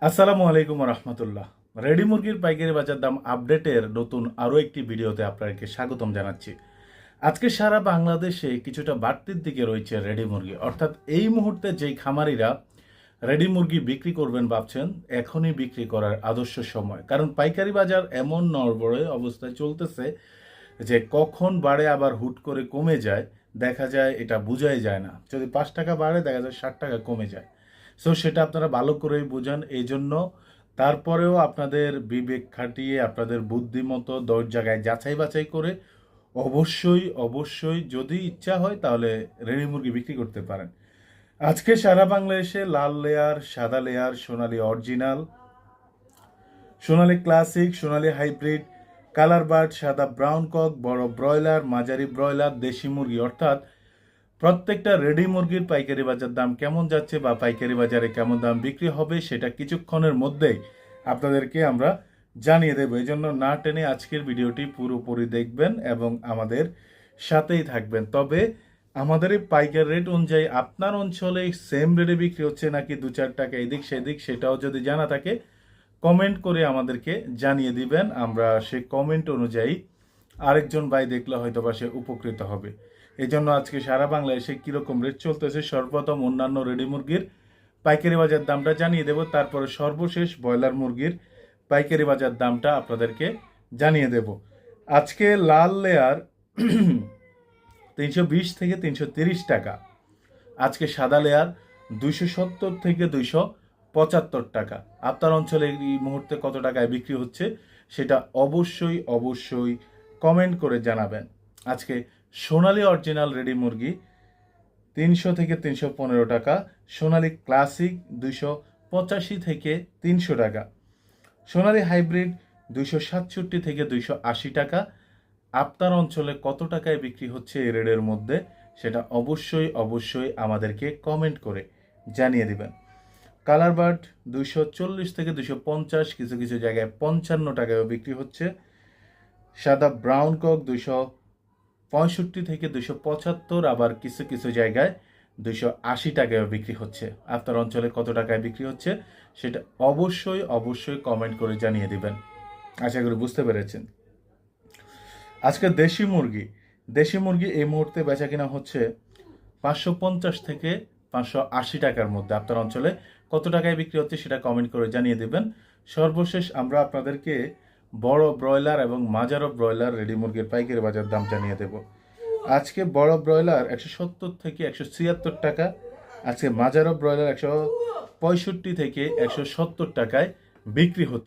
আসসালামু আলাইকুম রহমতুল্লাহ। রেডি মুরগির পাইকারি বাজার দাম আপডেটের নতুন আরও একটি ভিডিওতে আপনাকে স্বাগতম জানাচ্ছি। আজকে সারা বাংলাদেশে কিছুটা বাড়তির দিকে রয়েছে রেডি মুরগি, অর্থাৎ এই মুহূর্তে যেই খামারিরা রেডি মুরগি বিক্রি করবেন ভাবছেন, এখনই বিক্রি করার আদর্শ সময়। কারণ পাইকারি বাজার এমন নড়বড়ে অবস্থায় চলতেছে যে কখন বাড়ে আবার হুট করে কমে যায়, দেখা যায় এটা বোঝাই যায় না। যদি 5 টাকা বাড়ে দেখা যায় 60 টাকা কমে যায়। সো সেটা আপনারা ভালো করেই বুঝান। এই জন্য তারপরেও আপনাদের বিবেক খাটিয়ে আপনাদের বুদ্ধিমতো 10 জায়গায় যাচাই বাছাই করে অবশ্যই অবশ্যই যদি ইচ্ছা হয় তাহলে রেডি মুরগি বিক্রি করতে পারেন। আজকে সারা বাংলাদেশে লাল লেয়ার, সাদা লেয়ার, সোনালী অরিজিনাল, সোনালী ক্লাসিক, সোনালী হাইব্রিড, কালার বার্ড, সাদা ব্রাউন কক, বড় ব্রয়লার, মাঝারি ব্রয়লার, দেশি মুরগি, অর্থাৎ প্রত্যেকটা রেডি মুরগির পাইকারি বাজার দাম কেমন যাচ্ছে বা পাইকারি বাজারে কেমন দাম বিক্রি হবে সেটা কিছুক্ষণের মধ্যেই আপনাদেরকে আমরা জানিয়ে দেবো। এই জন্য না টেনে আজকের ভিডিওটি পুরোপুরি দেখবেন এবং আমাদের সাথেই থাকবেন। তবে আমাদের এই পাইকারি রেট অনুযায়ী আপনার অঞ্চলে সেম রেটে বিক্রি হচ্ছে নাকি 2-4 টাকা এদিক সেদিক, সেটাও যদি জানা থাকে কমেন্ট করে আমাদেরকে জানিয়ে দিবেন। আমরা সেই কমেন্ট অনুযায়ী আরেকজন ভাই দেখলে হয়তো বা সে উপকৃত হবে। এই জন্য আজকে সারা বাংলাদেশে কীরকম রেট চলতেছে সর্বপ্রথম অন্যান্য রেডি মুরগির পাইকারি বাজার দামটা জানিয়ে দেব, তারপরে সর্বশেষ ব্রয়লার মুরগির পাইকারি বাজার দামটা আপনাদেরকে জানিয়ে দেব। আজকে লাল লেয়ার 320 থেকে 330 টাকা, আজকে সাদা লেয়ার 270 থেকে 275 টাকা। আপনার অঞ্চলে এই মুহূর্তে কত টাকায় বিক্রি হচ্ছে সেটা অবশ্যই অবশ্যই কমেন্ট করে জানাবেন। আজকে সোনালী অরিজিনাল রেডি মুরগি 300 থেকে 315 টাকা, সোনালী ক্লাসিক 285 থেকে 300 টাকা, সোনালী হাইব্রিড 267 থেকে 280 টাকা। আপনার অঞ্চলে কত টাকায় বিক্রি হচ্ছে এই রেডের মধ্যে সেটা অবশ্যই অবশ্যই আমাদেরকে কমেন্ট করে জানিয়ে দিবেন। কালার বার্ড 240 থেকে 250, কিছু কিছু জায়গায় 55 টাকায়ও বিক্রি হচ্ছে। সাদা ব্রাউন কক 265 থেকে 275, আবার কিছু কিছু জায়গায় 280 টাকায়ও বিক্রি হচ্ছে। আপনার অঞ্চলে কত টাকায় বিক্রি হচ্ছে সেটা অবশ্যই অবশ্যই কমেন্ট করে জানিয়ে দিবেন। আশা করি বুঝতে পেরেছেন। আজকে দেশি মুরগি এই মুহূর্তে বেচা কিনা হচ্ছে 550 থেকে 580 টাকার মধ্যে। আপনার অঞ্চলে কত টাকায় বিক্রি হচ্ছে সেটা কমেন্ট করে জানিয়ে দেবেন। সর্বশেষ আমরা আপনাদেরকে বড় ব্রয়লার এবং মাঝারো ব্রয়লার রেডি মুরগির পাইকারি বাজার দাম জানিয়ে দেব। আজকে বড় ব্রয়লার 170 থেকে 176 টাকা, আজকে মাঝারো ব্রয়লার 165 থেকে 170 টাকায় বিক্রি হচ্ছে।